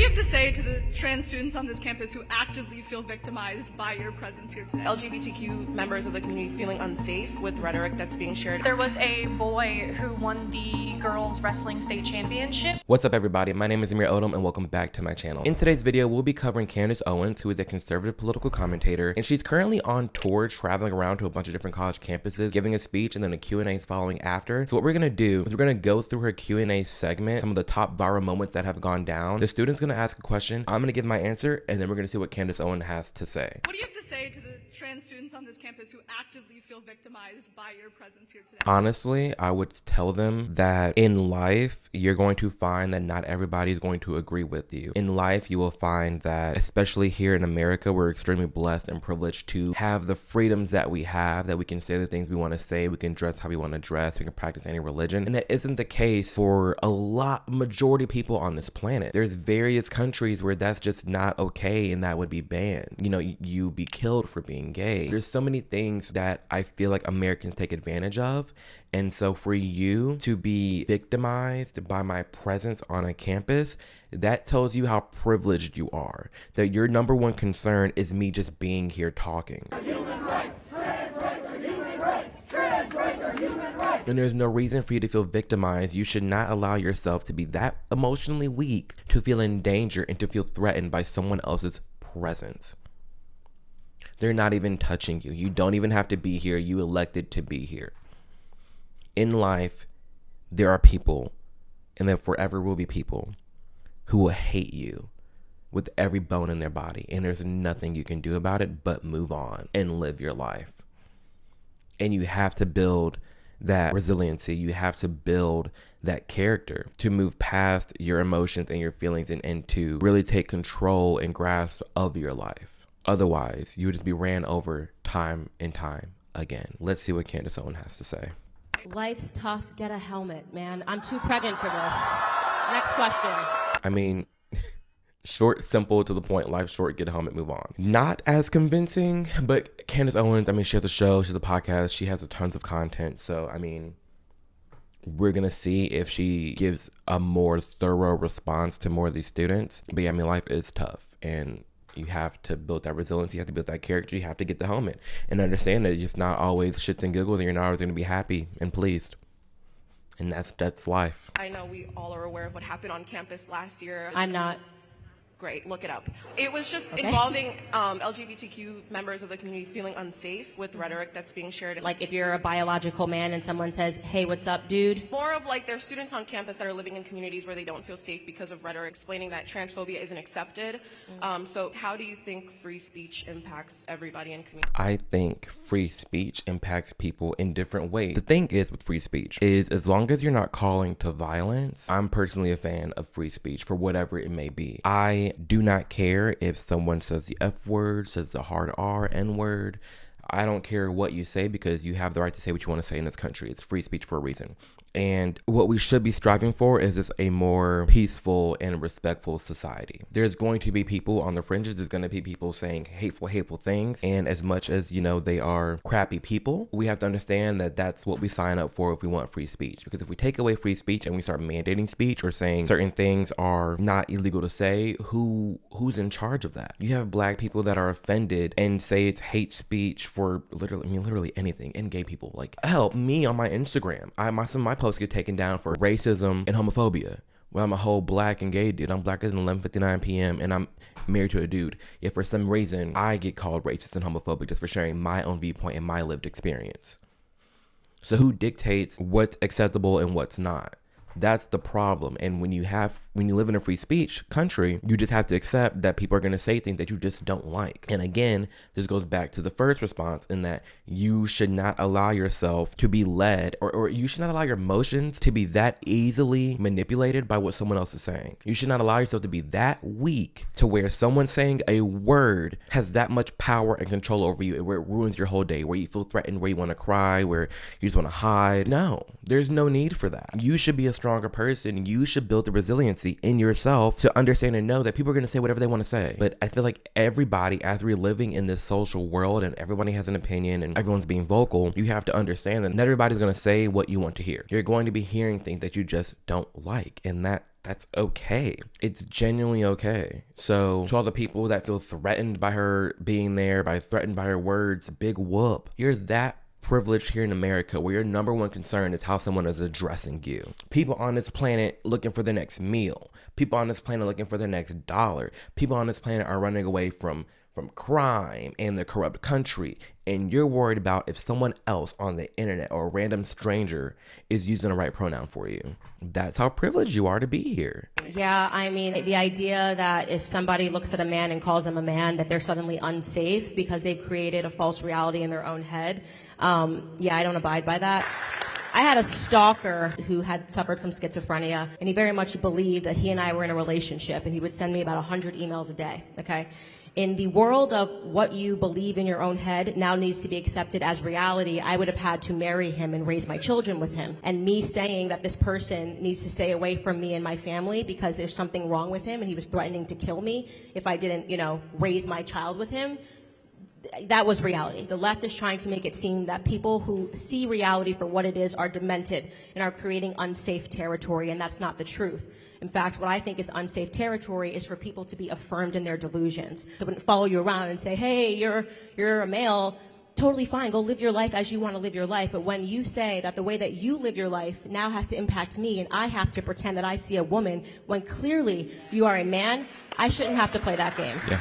you have to say to the trans students on this campus who actively feel victimized by your presence here today? LGBTQ members of the community feeling unsafe with rhetoric that's being shared. There was a boy who won the girls wrestling state championship. What's up, everybody? My name is Amir Odom and welcome back to my channel. In today's video, we'll be covering Candace Owens, who is a conservative political commentator, and she's currently on tour traveling around to a bunch of different college campuses, giving a speech and then a Q&A is following after. So what we're gonna do is we're gonna go through her Q&A segment, some of the top viral moments that have gone down. The student's gonna ask a question, I'm gonna give my answer, and then we're gonna see what Candace Owens has to say. What do you have to say to the trans students on this campus who actively feel victimized by your presence here today? Honestly, I would tell them that in life, you're going to find that not everybody is going to agree with you. In life, you will find that, especially here in America, we're extremely blessed and privileged to have the freedoms that we have, that we can say the things we want to say, we can dress how we want to dress, we can practice any religion. And that isn't the case for a majority of people on this planet. There's various countries where that's just not okay and that would be banned. You know, you be killed for being gay. There's so many things that I feel like Americans take advantage of. And so for you to be victimized by my presence on a campus, that tells you how privileged you are. That your number one concern is me just being here talking. Human rights, trans rights are human rights, trans rights are human rights. And there's no reason for you to feel victimized. You should not allow yourself to be that emotionally weak to feel in danger and to feel threatened by someone else's presence. They're not even touching you. You don't even have to be here. You elected to be here. In life, there are people, and there forever will be people, who will hate you with every bone in their body. And there's nothing you can do about it but move on and live your life. And you have to build that resiliency. You have to build that character to move past your emotions and your feelings and to really take control and grasp of your life. Otherwise, you would just be ran over time and time again. Let's see what Candace Owens has to say. Life's tough. Get a helmet, man. I'm too pregnant for this. Next question. I mean, short, simple, to the point. Life's short. Get a helmet. Move on. Not as convincing, but Candace Owens, I mean, she has a show. She has a podcast. She has tons of content. So, I mean, we're going to see if she gives a more thorough response to more of these students. But yeah, I mean, life is tough. And you have to build that resilience. You have to build that character. You have to get the helmet and understand that it's not always shits and giggles and you're not always going to be happy and pleased. And that's life. I know we all are aware of what happened on campus last year. I'm not. Great, look it up. It was just involving LGBTQ members of the community feeling unsafe with rhetoric that's being shared. Like if you're a biological man and someone says, hey, what's up, dude? More of like there's students on campus that are living in communities where they don't feel safe because of rhetoric explaining that transphobia isn't accepted. So how do you think free speech impacts everybody in community? I think free speech impacts people in different ways. The thing is with free speech is as long as you're not calling to violence, I'm personally a fan of free speech for whatever it may be. I do not care if someone says the F word, says the hard R, N word. I don't care what you say because you have the right to say what you want to say in this country. It's free speech for a reason. And what we should be striving for is just a more peaceful and respectful society. There's going to be people on the fringes. There's going to be people saying hateful things. And as much as, you know, they are crappy people, we have to understand that that's what we sign up for if we want free speech. Because if we take away free speech and we start mandating speech or saying certain things are not illegal to say, who's in charge of that? You have black people that are offended and say it's hate speech for literally anything. And gay people, like, hell, me on my Instagram, some of my posts get taken down for racism and homophobia. Well, I'm a whole black and gay dude. I'm blacker than 11:59 p.m. and I'm married to a dude. Yet for some reason, I get called racist and homophobic just for sharing my own viewpoint and my lived experience. So who dictates what's acceptable and what's not? That's the problem. And when you live in a free speech country, you just have to accept that people are going to say things that you just don't like. And again, this goes back to the first response in that you should not allow yourself to be led or you should not allow your emotions to be that easily manipulated by what someone else is saying. You should not allow yourself to be that weak to where someone saying a word has that much power and control over you, where it ruins your whole day, where you feel threatened, where you want to cry, where you just want to hide. No, there's no need for that. You should be a strong stronger person, you should build the resiliency in yourself to understand and know that people are going to say whatever they want to say. But I feel like everybody, as we're living in this social world and everybody has an opinion and everyone's being vocal, you have to understand that not everybody's going to say what you want to hear. You're going to be hearing things that you just don't like, and that's okay. It's genuinely okay. So to all the people that feel threatened by her being there, threatened by her words, big whoop. You're that privileged here in America where your number one concern is how someone is addressing you. People on this planet looking for their next meal. People on this planet looking for their next dollar. People on this planet are running away from crime and the corrupt country, and you're worried about if someone else on the internet or a random stranger is using the right pronoun for you. That's how privileged you are to be here. Yeah, I mean, the idea that if somebody looks at a man and calls him a man, that they're suddenly unsafe because they've created a false reality in their own head. Yeah, I don't abide by that. I had a stalker who had suffered from schizophrenia, and he very much believed that he and I were in a relationship, and he would send me about 100 emails a day, okay? In the world of what you believe in your own head now needs to be accepted as reality, I would have had to marry him and raise my children with him. And me saying that this person needs to stay away from me and my family because there's something wrong with him and he was threatening to kill me if I didn't, raise my child with him, that was reality. The left is trying to make it seem that people who see reality for what it is are demented and are creating unsafe territory, and that's not the truth. In fact, what I think is unsafe territory is for people to be affirmed in their delusions. They wouldn't follow you around and say, hey, you're a male, totally fine, go live your life as you want to live your life. But when you say that the way that you live your life now has to impact me and I have to pretend that I see a woman when clearly you are a man, I shouldn't have to play that game. Yeah.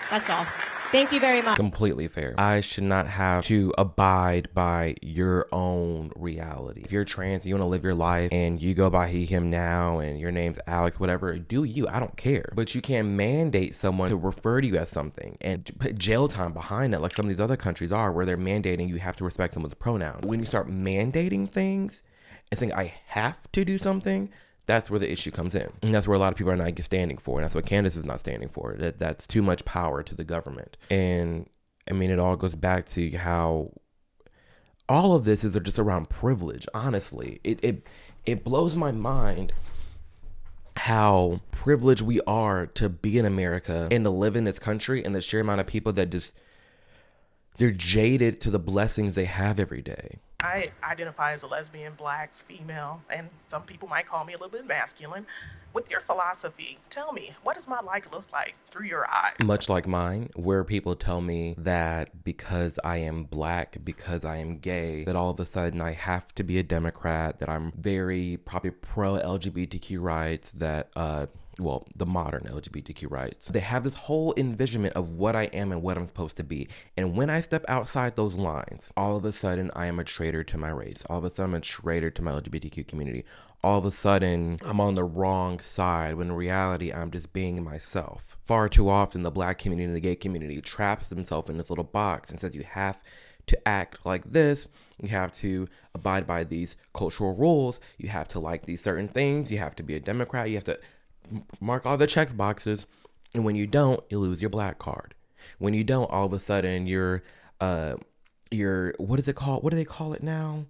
That's all. Thank you very much. Completely fair. I should not have to abide by your own reality. If you're trans, you want to live your life and you go by he, him now and your name's Alex, whatever, do you. I don't care. But you can't mandate someone to refer to you as something and put jail time behind it like some of these other countries are where they're mandating you have to respect someone's pronouns. When you start mandating things and saying I have to do something, that's where the issue comes in. And that's where a lot of people are not standing for. And that's what Candace is not standing for. That's too much power to the government. And I mean, it all goes back to how all of this is just around privilege, honestly. It blows my mind how privileged we are to be in America and to live in this country and the sheer amount of people that they're jaded to the blessings they have every day. I identify as a lesbian, Black, female, and some people might call me a little bit masculine. With your philosophy, tell me, what does my life look like through your eyes? Much like mine, where people tell me that because I am Black, because I am gay, that all of a sudden I have to be a Democrat, that I'm very probably pro-LGBTQ rights, that the modern LGBTQ rights. They have this whole envisionment of what I am and what I'm supposed to be. And when I step outside those lines, all of a sudden I am a traitor to my race. All of a sudden I'm a traitor to my LGBTQ community. All of a sudden I'm on the wrong side when in reality I'm just being myself. Far too often the Black community and the gay community traps themselves in this little box and says you have to act like this, you have to abide by these cultural rules, you have to like these certain things, you have to be a Democrat, you have to mark all the check boxes, and when you don't, you lose your Black card. When you don't, all of a sudden you're what is it called? What do they call it now?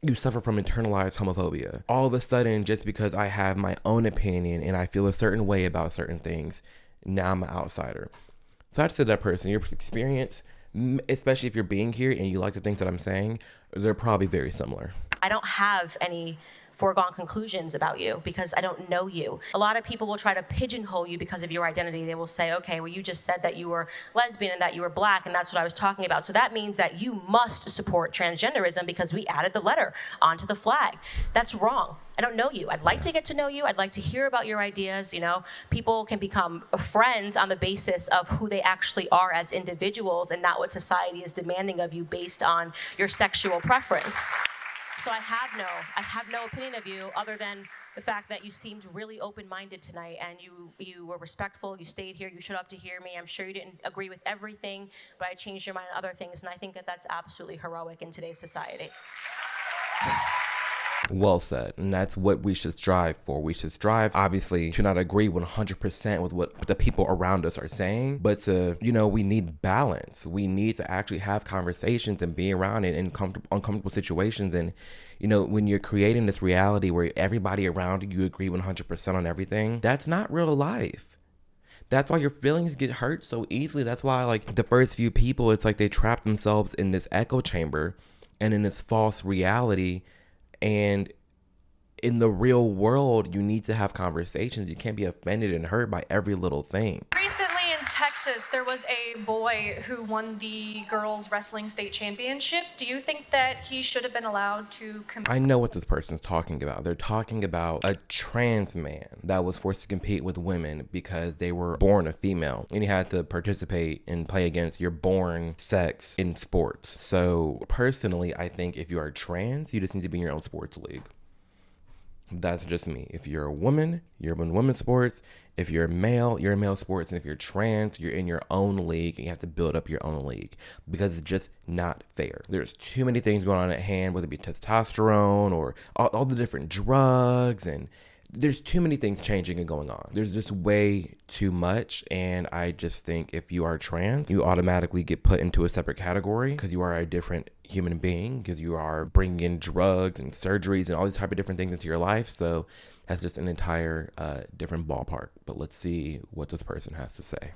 You suffer from internalized homophobia. All of a sudden, just because I have my own opinion and I feel a certain way about certain things, now I'm an outsider. So I just said that person, your experience, especially if you're being here and you like the things that I'm saying, they're probably very similar. I don't have any foregone conclusions about you because I don't know you. A lot of people will try to pigeonhole you because of your identity. They will say, okay, well, you just said that you were lesbian and that you were Black, and that's what I was talking about. So that means that you must support transgenderism because we added the letter onto the flag. That's wrong. I don't know you. I'd like to get to know you. I'd like to hear about your ideas. People can become friends on the basis of who they actually are as individuals and not what society is demanding of you based on your sexual preference. So I have no opinion of you other than the fact that you seemed really open-minded tonight and you were respectful, you stayed here, you showed up to hear me. I'm sure you didn't agree with everything, but I changed your mind on other things, and I think that that's absolutely heroic in today's society. Well said. And that's what we should strive for. We should strive, obviously, to not agree 100% with what the people around us are saying, but to, we need balance. We need to actually have conversations and be around it in uncomfortable situations. And, when you're creating this reality where everybody around you agree 100% on everything, that's not real life. That's why your feelings get hurt so easily. That's why, like, the first few people, it's like they trap themselves in this echo chamber and in this false reality. And in the real world, you need to have conversations. You can't be offended and hurt by every little thing. Recently in Texas, there was a boy who won the girls wrestling state championship. Do you think that he should have been allowed to compete? I know what this person's talking about. They're talking about a trans man that was forced to compete with women because they were born a female, and he had to participate and play against your born sex in sports. So personally, I think if you are trans, you just need to be in your own sports league. That's just me. If you're a woman, you're in women's sports. If you're male, you're in male sports. And if you're trans, you're in your own league, and you have to build up your own league, because it's just not fair. There's too many things going on at hand, whether it be testosterone or all the different drugs, and there's too many things changing and going on. There's just way too much. And I just think if you are trans, you automatically get put into a separate category because you are a different human being, because you are bringing in drugs and surgeries and all these type of different things into your life. So that's just an entire different ballpark. But let's see what this person has to say.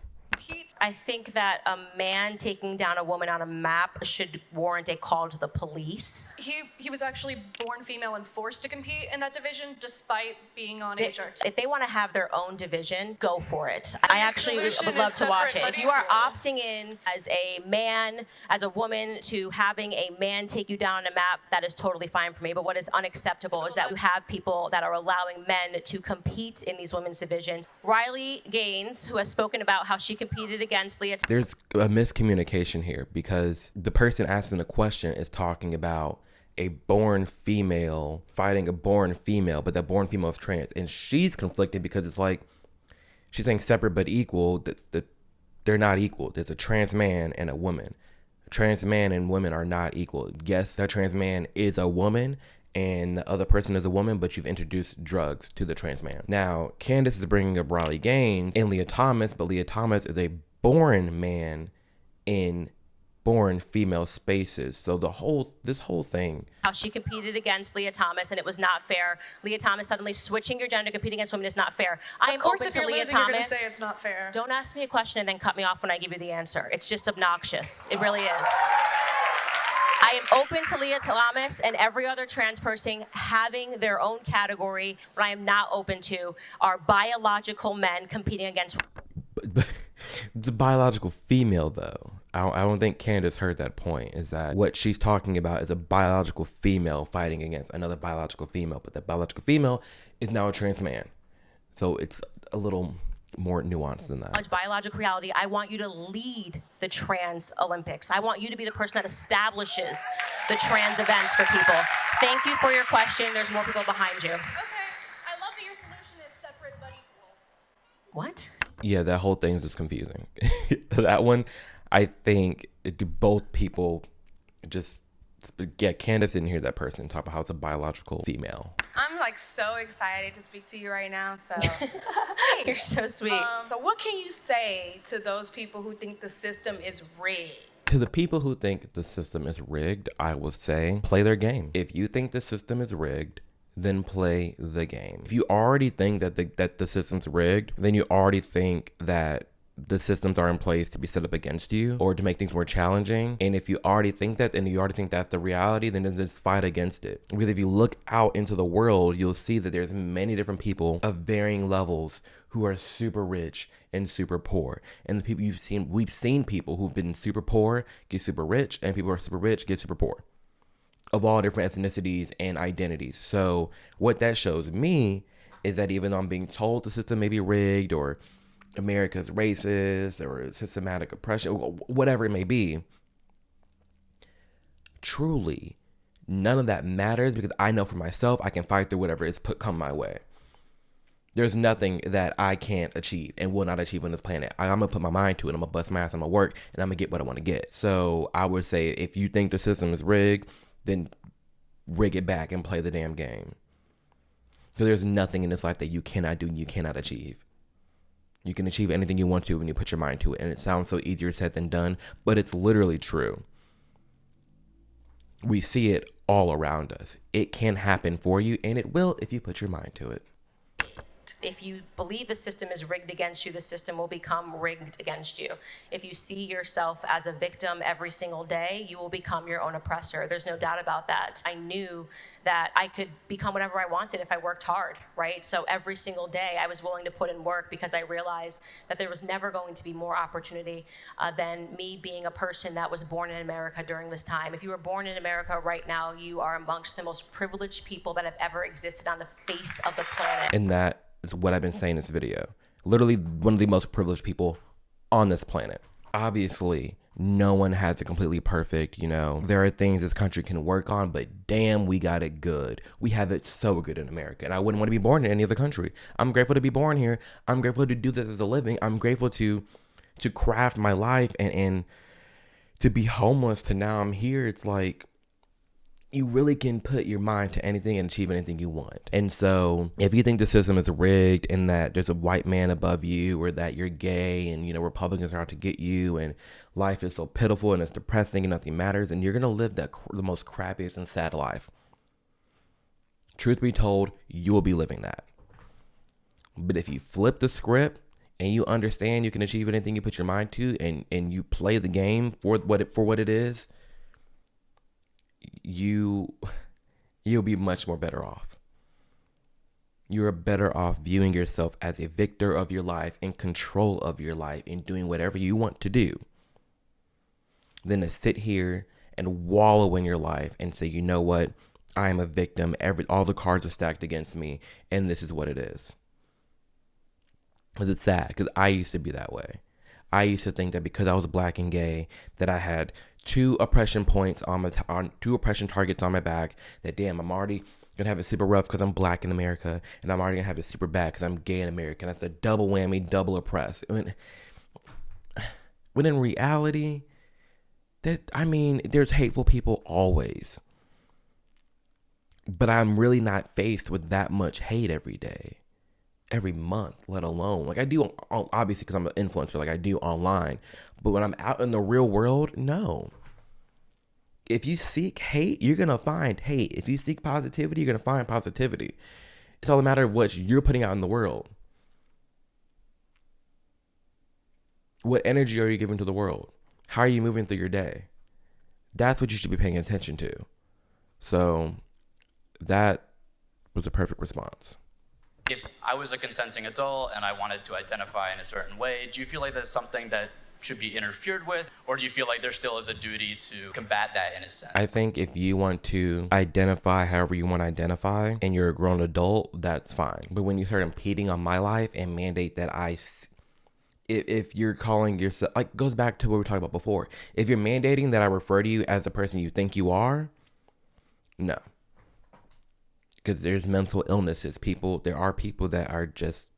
I think that a man taking down a woman on a map should warrant a call to the police. He was actually born female and forced to compete in that division despite being on HRT. If they want to have their own division, go for it. I actually would love to watch it. If you are opting in as a man, as a woman, to having a man take you down on a map, that is totally fine for me. But what is unacceptable is that you have people that are allowing men to compete in these women's divisions. Riley Gaines, who has spoken about how she competed against Leah. There's a miscommunication here, because the person asking the question is talking about a born female fighting a born female, but that born female is trans, and she's conflicted because it's like she's saying separate but equal. That they're not equal. There's a trans man and a woman. A trans man and women are not equal. Yes, that trans man is a woman and the other person is a woman, but you've introduced drugs to the trans man. Now, Candace is bringing up Riley Gaines and Leah Thomas, but Leah Thomas is a born man in born female spaces. So this whole thing. How she competed against Leah Thomas, and it was not fair. Leah Thomas suddenly switching your gender, competing against women is not fair. I am open to Leah Thomas. You're going to say it's not fair. Don't ask me a question and then cut me off when I give you the answer. It's just obnoxious. It really is. I am open to Leah Thomas and every other trans person having their own category. What I am not open to are biological men competing against. It's a biological female, though. I don't think Candace heard that point, is that what she's talking about is a biological female fighting against another biological female, but that biological female is now a trans man. So it's a little more nuanced than that. Biological reality. I want you to lead the trans Olympics. I want you to be the person that establishes the trans events for people. Thank you for your question. There's more people behind you. Okay. I love that your solution is separate but equal. What? Yeah, that whole thing is just confusing. That one, I think both people just Candace didn't hear that person talk about how it's a biological female. I'm like so excited to speak to you right now. So You're so sweet. So what can you say to those people who think the system is rigged? To the people who think the system is rigged, I will say, play their game. If you think the system is rigged, then play the game. If you already think that the system's rigged, then you already think that the systems are in place to be set up against you or to make things more challenging. And if you already think that, and you already think that's the reality, then just fight against it. Because if you look out into the world, you'll see that there's many different people of varying levels who are super rich and super poor. And the people we've seen people who've been super poor get super rich, and people who are super rich get super poor, of all different ethnicities and identities. So what that shows me is that even though I'm being told the system may be rigged, or America's racist, or systematic oppression, whatever it may be, truly none of that matters, because I know for myself I can fight through whatever is come my way. There's nothing that I can't achieve and will not achieve on this planet. I'm gonna put my mind to it. I'm gonna bust my ass. I'm gonna work, and I'm gonna get what I want to get. So I would say, if you think the system is rigged, then rig it back and play the damn game. Because there's nothing in this life that you cannot do and you cannot achieve. You can achieve anything you want to when you put your mind to it. And it sounds so easier said than done, but it's literally true. We see it all around us. It can happen for you, and it will if you put your mind to it. If you believe the system is rigged against you, the system will become rigged against you. If you see yourself as a victim every single day, you will become your own oppressor. There's no doubt about that. I knew that I could become whatever I wanted if I worked hard, right? So every single day I was willing to put in work because I realized that there was never going to be more opportunity than me being a person that was born in America during this time. If you were born in America right now, you are amongst the most privileged people that have ever existed on the face of the planet. And that is what I've been saying in this video. Literally one of the most privileged people on this planet. Obviously, no one has it completely perfect, you know. There are things this country can work on, but damn, we got it good. We have it so good in America, and I wouldn't want to be born in any other country. I'm grateful to be born here. I'm grateful to do this as a living. I'm grateful to craft my life and to be homeless to now I'm here. It's like, you really can put your mind to anything and achieve anything you want. And so if you think the system is rigged and that there's a white man above you, or that you're gay and, you know, Republicans are out to get you and life is so pitiful and it's depressing and nothing matters, and you're going to live the most crappiest and sad life. Truth be told, you will be living that. But if you flip the script and you understand you can achieve anything you put your mind to, and you play the game for what it is, you'll be much more better off. You're better off viewing yourself as a victor of your life, in control of your life, and doing whatever you want to do, than to sit here and wallow in your life and say, you know what, I am a victim. All the cards are stacked against me, and this is what it is. Because it's sad, because I used to be that way. I used to think that because I was black and gay, that I had two oppression targets on my back, that damn, I'm already gonna have it super rough because I'm black in America, and I'm already gonna have it super bad because I'm gay in America. And that's a double whammy, double oppressed. When in reality, there's hateful people always, but I'm really not faced with that much hate every day, every month, let alone, like I do, obviously, because I'm an influencer, like I do online, but when I'm out in the real world, no. If you seek hate, you're going to find hate. If you seek positivity, you're going to find positivity. It's all a matter of what you're putting out in the world. What energy are you giving to the world? How are you moving through your day? That's what you should be paying attention to. So that was a perfect response. If I was a consenting adult and I wanted to identify in a certain way, do you feel like that's something that should be interfered with? Or do you feel like there still is a duty to combat that in a sense? I think if you want to identify however you want to identify and you're a grown adult, that's fine. But when you start impeding on my life and mandate that if you're calling yourself, like, goes back to what we were talking about before. If you're mandating that I refer to you as the person you think you are, no. Because there's mental illnesses. There are people that are just,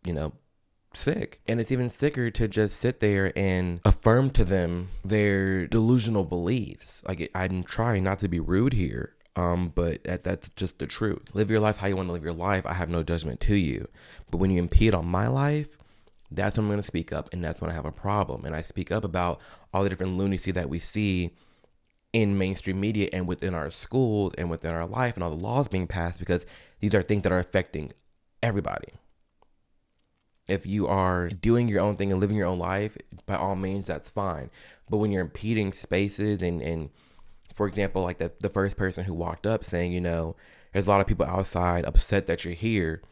sick. And it's even sicker to just sit there and affirm to them their delusional beliefs. Like, I'm trying not to be rude here, but that's just the truth. Live your life how you want to live your life. I have no judgment to you. But when you impede on my life, that's when I'm going to speak up, and that's when I have a problem. And I speak up about all the different lunacy that we see in mainstream media and within our schools and within our life and all the laws being passed, because these are things that are affecting everybody. If you are doing your own thing and living your own life, by all means, that's fine. But when you're impeding spaces and for example, like the first person who walked up saying, there's a lot of people outside upset that you're here.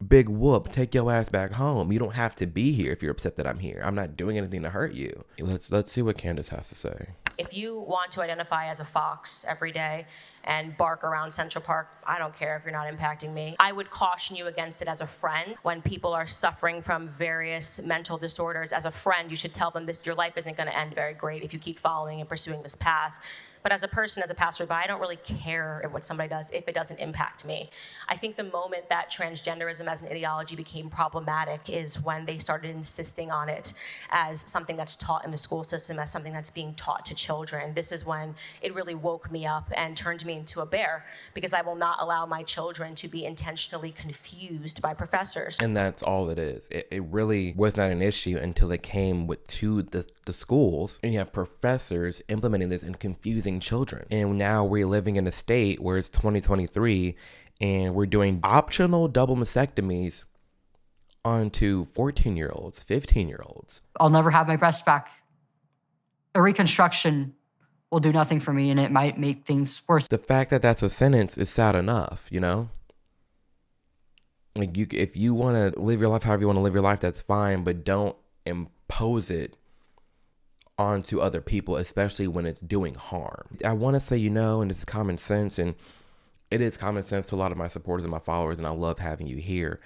Big whoop, take your ass back home. You don't have to be here if you're upset that I'm here. I'm not doing anything to hurt you. Let's see what Candace has to say. If you want to identify as a fox every day and bark around Central Park, I don't care if you're not impacting me. I would caution you against it as a friend. When people are suffering from various mental disorders, as a friend, you should tell them this: your life isn't going to end very great if you keep following and pursuing this path. But as a person, as a passerby, I don't really care what somebody does if it doesn't impact me. I think the moment that transgenderism as an ideology became problematic is when they started insisting on it as something that's taught in the school system, as something that's being taught to children. This is when it really woke me up and turned me into a bear, because I will not allow my children to be intentionally confused by professors. And that's all it is. It really was not an issue until it came to the schools, and you have professors implementing this and confusing children. And now we're living in a state where it's 2023 and we're doing optional double mastectomies onto 14-year-olds, 15-year-olds. I'll never have my breast back. A reconstruction will do nothing for me, and it might make things worse. The fact that that's a sentence is sad enough, you know? Like, if you want to live your life however you want to live your life, that's fine, but don't impose it onto other people, especially when it's doing harm. I want to say, and it's common sense, and it is common sense to a lot of my supporters and my followers, and I love having you here.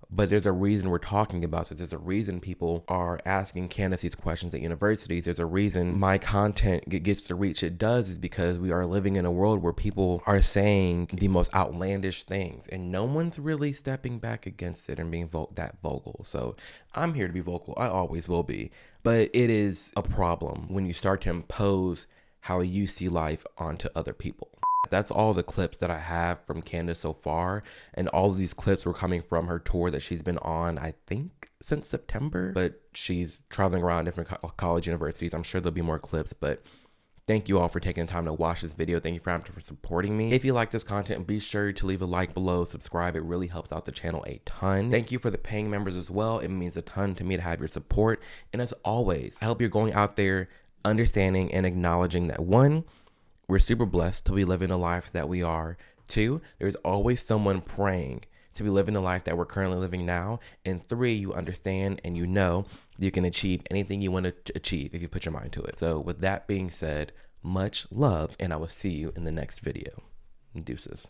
But there's a reason we're talking about this. There's a reason people are asking Candace these questions at universities. There's a reason my content gets the reach it does, is because we are living in a world where people are saying the most outlandish things, and no one's really stepping back against it and being that vocal. So I'm here to be vocal. I always will be. But it is a problem when you start to impose how you see life onto other people. That's all the clips that I have from Candace so far. And all of these clips were coming from her tour that she's been on, I think, since September. But she's traveling around different college universities. I'm sure there'll be more clips, but thank you all for taking the time to watch this video. Thank you for supporting me. If you like this content, be sure to leave a like below, subscribe. It really helps out the channel a ton. Thank you for the paying members as well. It means a ton to me to have your support. And as always, I hope you're going out there understanding and acknowledging that, 1, we're super blessed to be living the life that we are. 2, there's always someone praying to be living the life that we're currently living now. And 3, you understand and you know you can achieve anything you want to achieve if you put your mind to it. So with that being said, much love, and I will see you in the next video. Deuces.